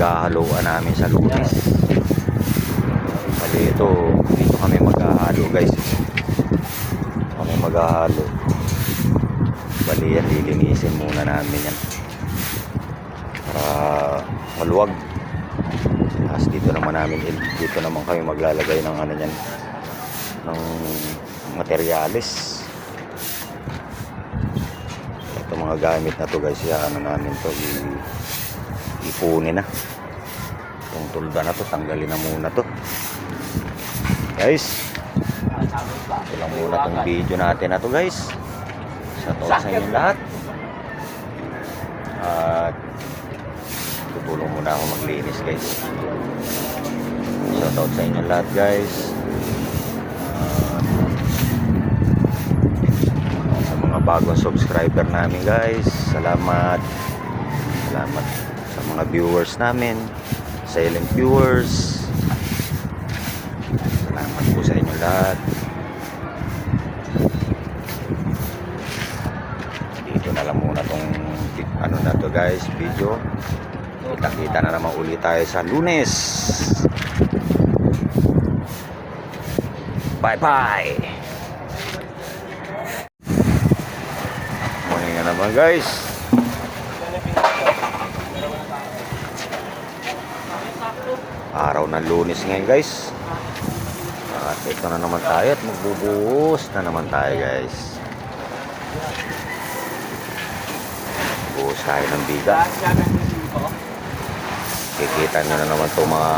pinaghahaluan namin sa Lunes. Bali ito, dito kami maghahalo guys. Kami maghahalo. Bali yan, lilinisin muna namin yan para maluwag. Tapos dito naman kami maglalagay ng ano yan, ng materyales. Ito mga gamit na to guys, ano namin to, ipunin na. Itong tulda na to, tanggalin na muna to guys. Ito lang muna tong video natin na to guys. Shoutout sa inyo lahat. At tutulong muna ako maglinis guys. Shoutout sa inyo lahat guys. Sa mga bagong subscriber namin guys, salamat sa mga viewers namin, silent viewers, salamat po sa inyo lahat. Dito na lang muna tong ano na to guys, video. Kita na naman ulit tayo sa Lunes. Bye bye. Morning na naman guys. Araw ng Lunes ngayon guys. At ito na naman tayo at magbubuhos na naman tayo guys. Buhos tayo ng biga. Kikita nyo na naman ito mga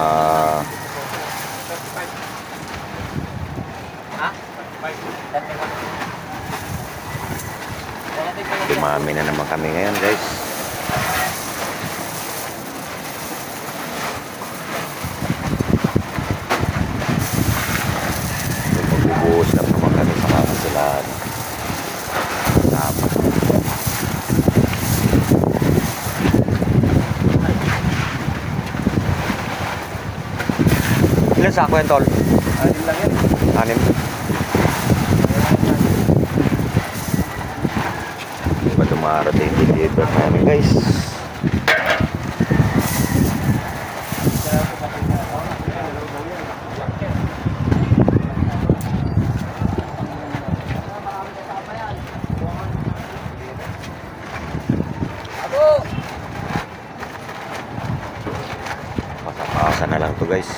dumami na naman kami ngayon guys. Magbubuhos lang naman kami sa kakasilan. Tama. Ilan sako yan tol? 6 lang yan. 6? Diba dumarating yung deliver namin guys. Pasapasa na lang to guys.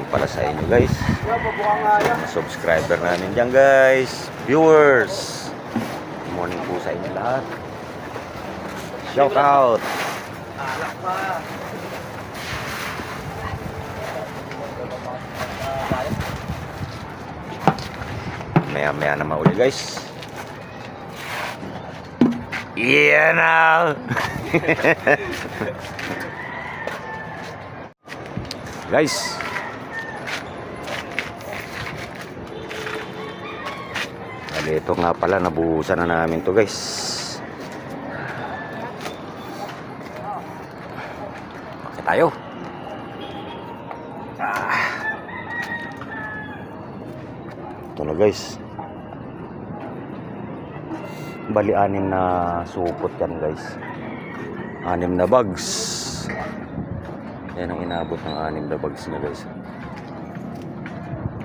Para sa inyo guys, mga subscriber namin dyan guys, viewers, good morning po sa inyo lahat. Shout out. Maya naman uli guys. Yeah now. Guys, ito nga pala, nabuhusan na namin to guys. Okay tayo. Ito na guys. Bali 6 na supot yan guys. 6 na bags. Yan ang inabot ng 6 na bags na guys.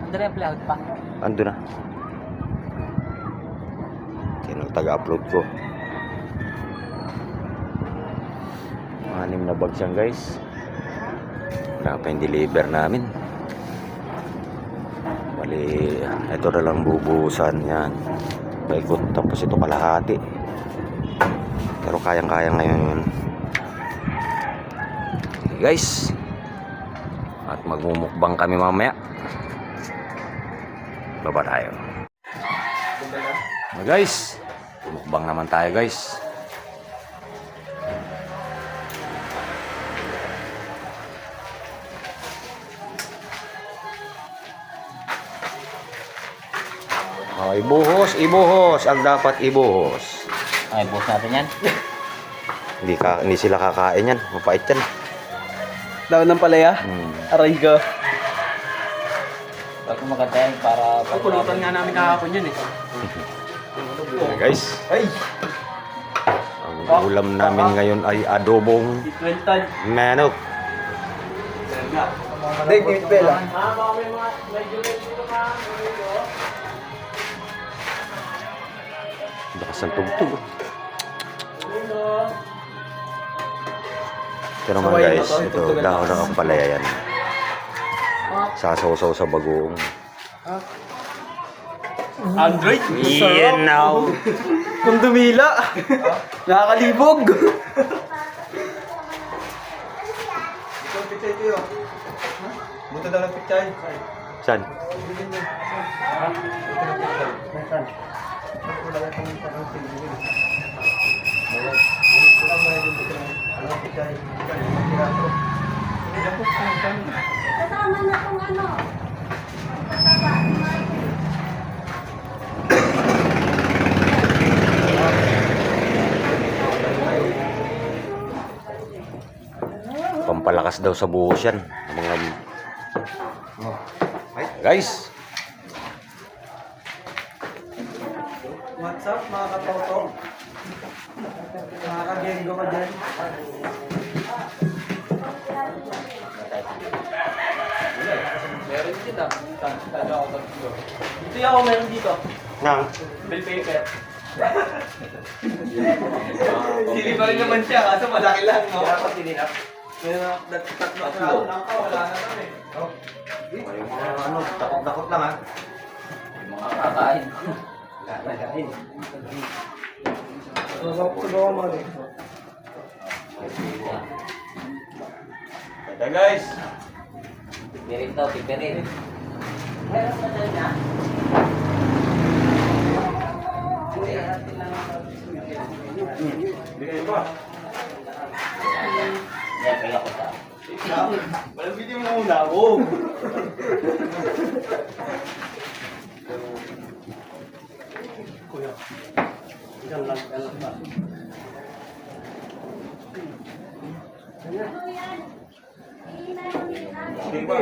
Ando na yung plug pa? Ando na. Taga-upload ko 6 na bags yan guys. Wala pa yung deliver namin. Bali ito na lang bubuhusan yan. Paikot tapos ito kalahati. Pero kayang-kaya ngayon guys. At magmumukbang kami mamaya. Baba tayo guys. Mukbang naman tayo guys. Oh, ibuhos ang dapat ibuhos. Ay, buhos natin yan. Hindi sila kakain yan. Mapait yan. Daon ng palaya? Aray ko. Pag maganda yan para... Pulutan nga namin kahapon yun eh. Ayan, guys. Ay! Ang ulam namin ngayon ay adobong Twental. manok. David Bella. Lakas ng tugtog. Ito naman guys, ito dahon ng ampalaya yan. Sasaw-saw sa bagoong. Android. Iyan now. Kung dumila. Nakakalibog. Buto daw ng pichay. Saan? Kasama na kung ano. Pampalakas daw sa buhos yan. Mga... Guys, What's up mga katoto? Mga kagenggo ka dyan. Meron din ah. Dito ako meron dito. nang Bill paper. Sili pa rin naman siya, kaso malaki lang, no? Kaya pa silinap. Pero tatlo lang ka, wala na kami. yung mga ano, takot-takot lang ha. Yung mga kakain. Nagain. Sugaw mo rin. Ito guys. Pipirin daw, pipirin. Meron na dyan na. Bigay ba? Yan, kaya ko sa... Walang video mo muna ako. Kuya. Ilan lang ba? Ano yan? Ilan lang. Bigay ba?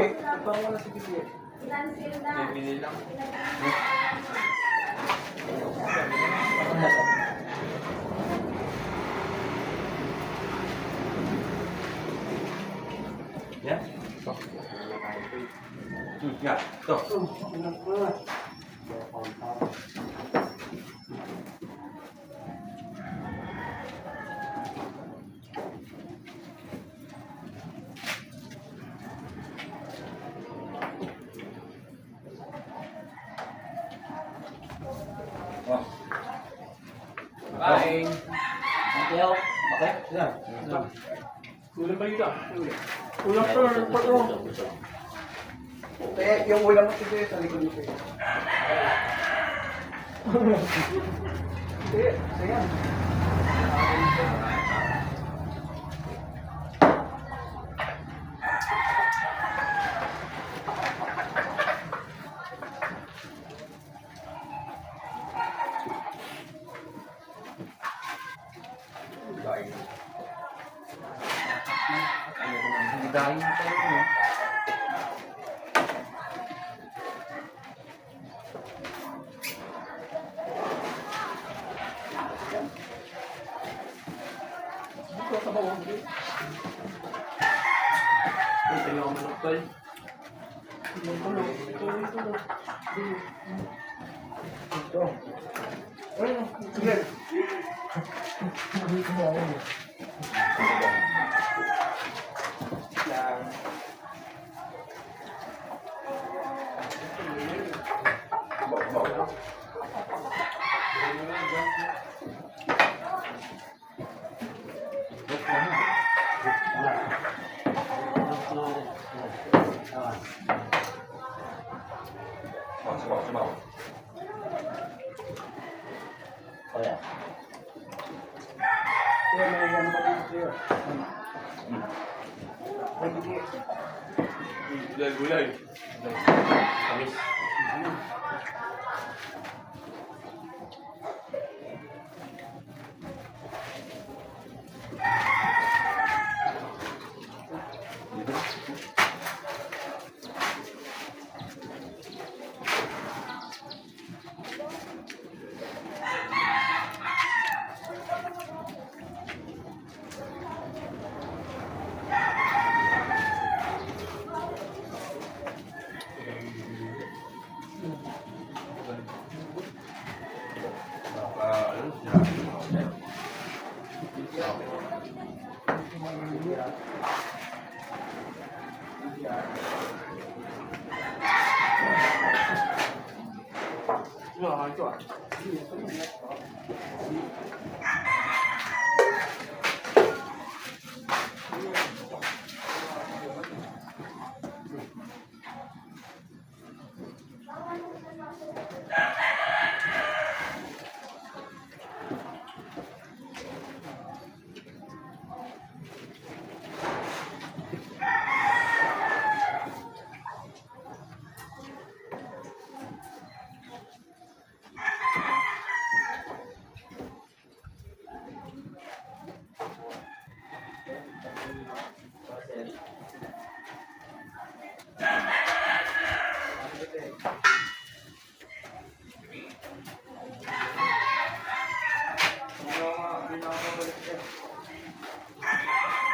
Ilan sila. Bibili lang. Yan. Yan. Ito. Bye. Kaya, okay? Yan. Ulam pa dito. Ulam pa rin. Kaya yung ulam mo sige sa likod nito. Sige, sige. Dahil tayo. Ito sa bawah mo. Ito yung manokal. Ito. Ayun, sige. O yan. Gulay. Kamis. Ito ah.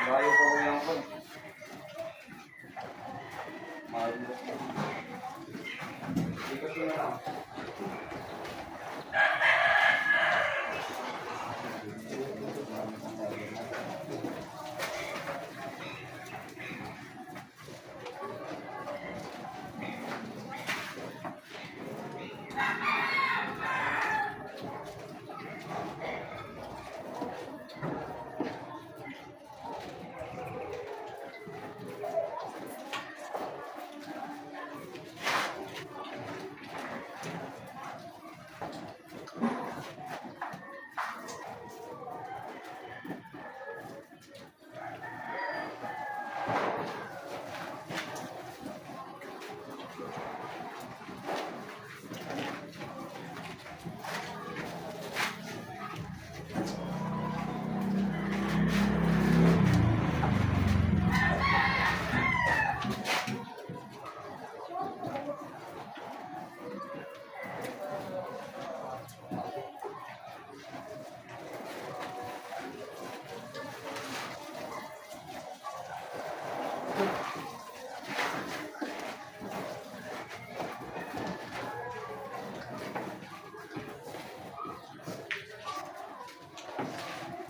Bayo ko yung phone. Ikot mo na lang.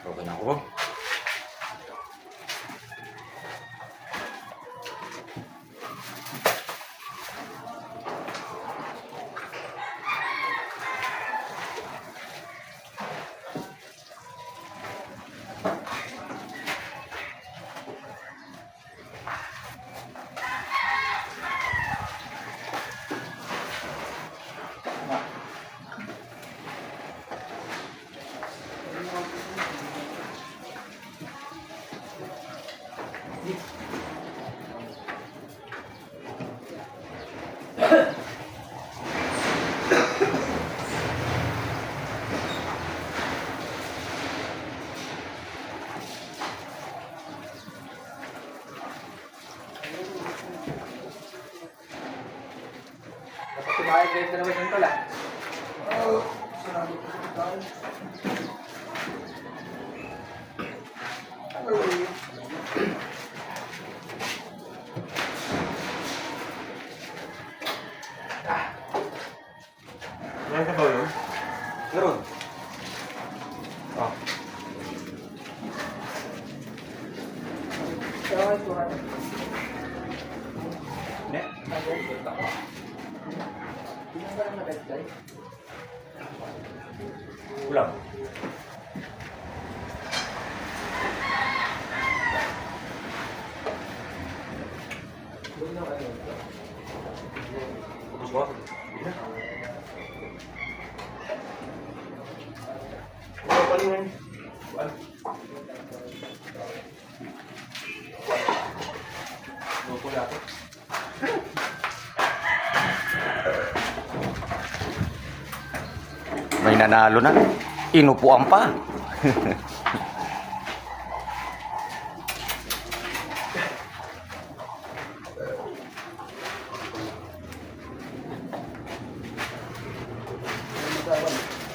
Okay na ako. Dapat tumayag kayo na naman yung tala. Oh, sinabi ko sa tao. Meron ka ba yun? Meron. Ah. Kaya ito rin. Ne? Pinanggalan na red light. Ulang. Doon na kayo. Putus ba? Wala pa rin. Lupo natin. May nanalo na. Inupuan pa.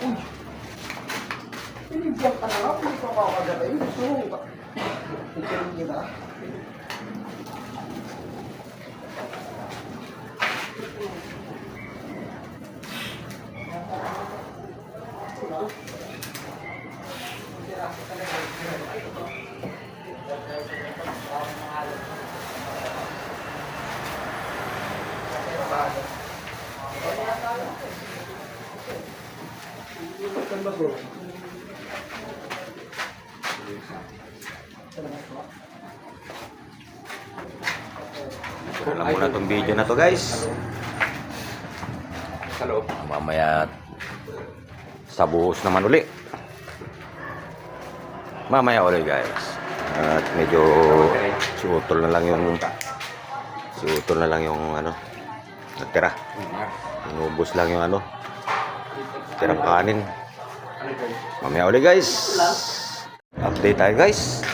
Uy! Pinigyan ka na nga. Hindi ka kakagabay. Gusto mo ba? Picture kita. Ito lang muna itong video na to guys. Sa loob. Mamaya sa buhos naman uli. Mamaya uli guys. At medyo si Utol na lang yung ano natira. Inubos lang yung ano tirang kanin. Mamaya uli guys. Update tayo guys.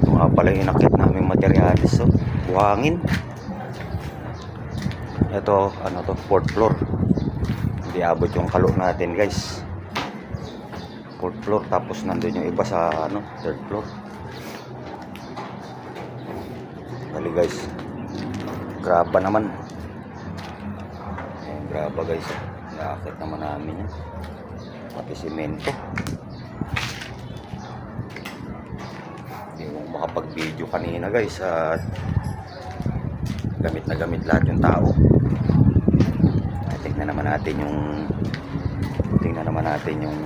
Ito nga pala yung inakit namin materialis. So, buhangin. Ito, ano to, 4th floor. Hindi abot yung kalo natin guys. 4th floor, tapos nandun yung iba sa ano, 3rd floor. Bali guys, graba naman. Ayan, graba guys. Nakakit naman namin yan. Pati simento. Hindi mo makapag-video kanina guys. At gamit na gamit lahat yung tao. Tingnan naman natin yung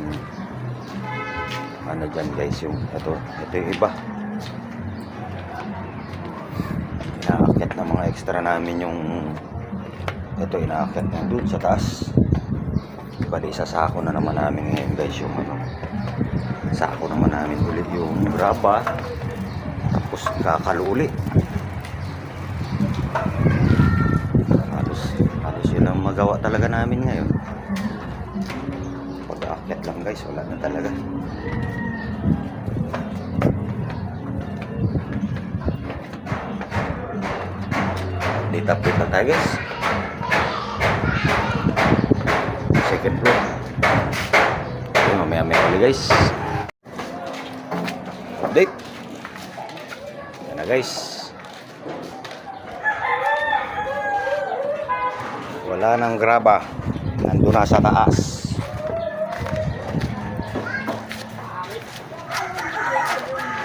ano dyan guys, yung ito yung iba. Inaakit na mga extra namin yung ito, inaakit na doon sa taas. Bali sasako na naman namin ngayon guys yung ano, sako naman namin ulit yung graba, tapos kakaluli. Halos yun ang magawa talaga namin ngayon. Pag-aakyat lang guys, wala na talaga. Update na tayo guys. Second floor. Okay, mamaya ulit guys. Update. Yan na guys. Wala nang graba. Nandun na sa taas.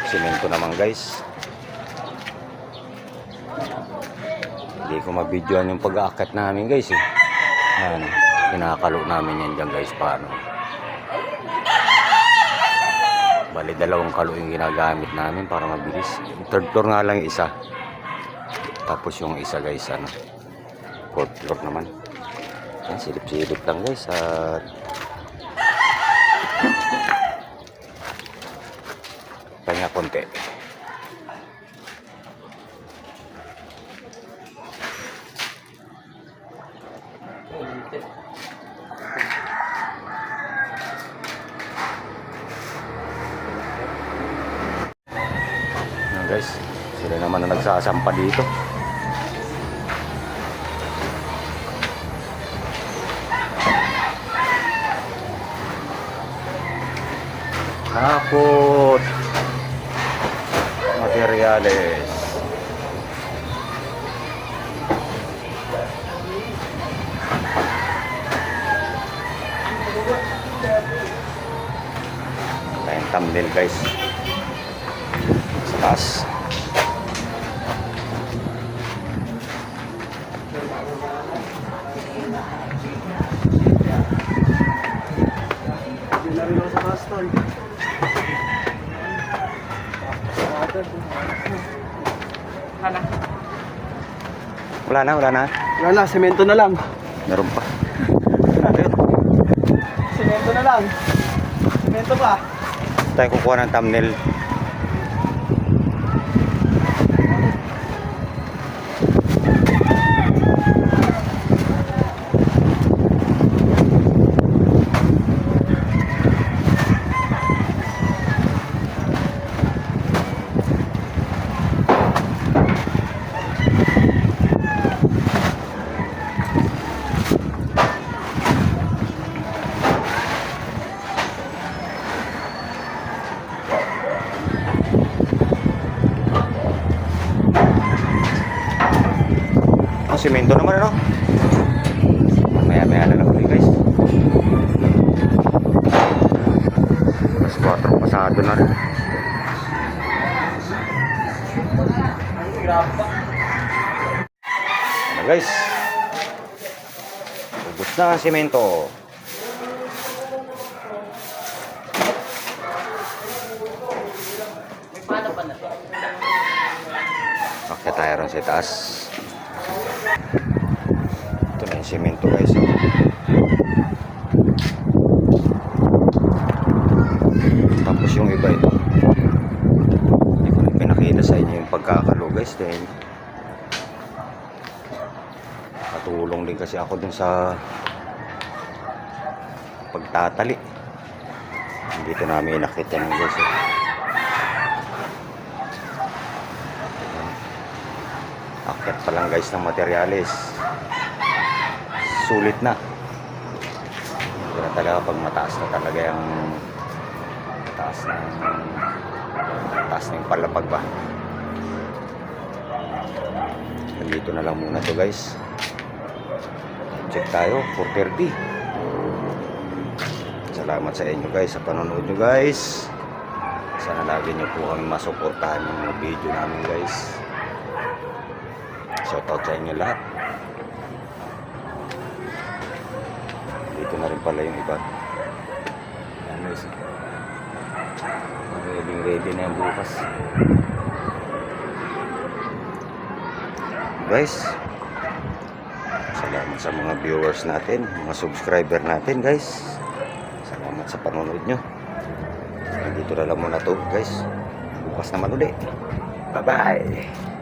Simento naman guys. Hindi ko mabidyoan yung pag-aakyat namin guys eh. Ayan, kinakalo namin yan dyan guys. Paano? Bali 2 kalo yung ginagamit namin para mabilis. Yung 3rd floor nga lang yung isa. Tapos yung isa guys, ano, 4th floor naman. Ayan, silip-silip lang guys. At pahinga konti. Ayan guys, sila naman na nagsasampa dito. Hapot materiales. Tayong thumbnail guys sa taas. Hindi na rin ako sa custom. Wala na. Wala na, semento na lang. Meron pa. Semento na lang. Semento pa. Tayo kukuha ng thumbnail. Simento naman ano. Maya na lang ulit guys. Plus 4 Pasado na rin. Grabe pa. Ano guys? Ubus na ang semento. May paano pa na to? Akyat tayo rin sa taas. Ito na yung semento guys. Tapos yung iba ito. Hindi ko na pinakita sa inyo yung pagkakalo guys. Dahil katulong din kasi ako dun sa pagtatali. Dito namin inakit yan guys. Akyat pa lang guys ng materyales. Sulit na. Pero talaga pag mataas na talaga yung taas na yung palapag ba. Nandito na lang muna to guys. Check tayo 4:30. Salamat sa inyo guys sa panonood nyo guys. Sana lagi nyo po kami masuportahan yung mga video namin guys. Shoutout sa inyo lahat. Dito na rin pala yung iba. Ayan guys. Ready na yung bukas. Guys, salamat sa mga viewers natin, mga subscriber natin guys. Salamat sa panonood nyo. Dito na lang muna to guys. Bukas naman ulit. Bye bye.